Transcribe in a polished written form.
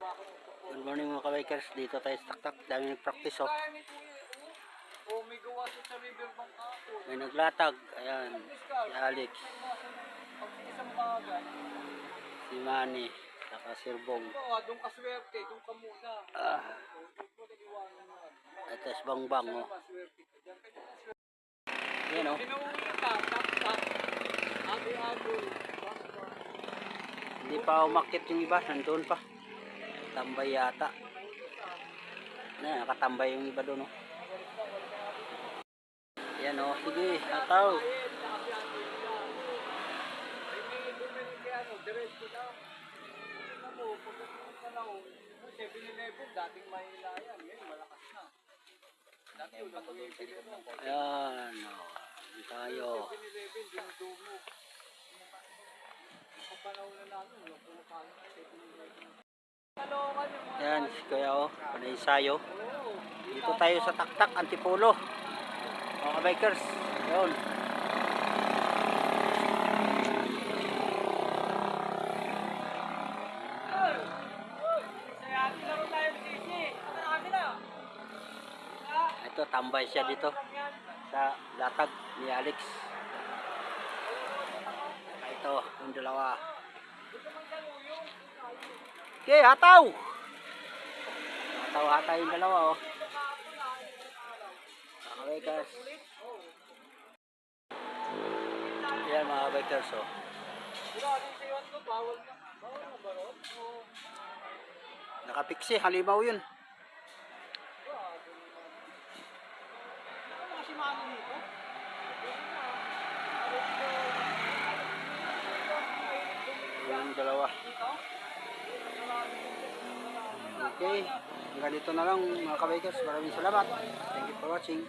Good morning mga kabikers, dito tayo sa taktak, dami nag-practice oh. May gawa sa riverbank ako. May naglatag, ayan, si Alex, si Manny, saka si Sirbong. Doon ka swerte, doon ka muna. Ito si Bangbang oh. Ayan oh. Pinuuli ka, tap-tap. Agi-agi. Hindi pa umakit yung iba, nandun pa. Tambay yata. Ayan, nakatambay yung iba doon oh. Ayan oh, sige, hataw. Diretso lang. Tingnan mo, pagdating ka lang, 7-Eleven, dating mahila yan. Ngayon, malakas na. Dati yung pag-11 mo. Ayan oh, tayo. 7-Eleven, dinudumo. Kapanahon na namin, wala pumapasok sa 7-Eleven. Ayan, si Kuya oh, panay-ensayo. Dito tayo sa taktak, Antipolo. Mga bikers, yun. Ito, tambay siya dito sa latag ni Alex. Ito, yung dalawa. Okay, hataw! Hataw-hataw yung dalawa oh. Mga bikers. Yan mga bikers oh. Nakapiksi, halimaw yun. Yung dalawa. Okay, hanggang dito na lang mga kabikers. Maraming salamat. Thank you for watching.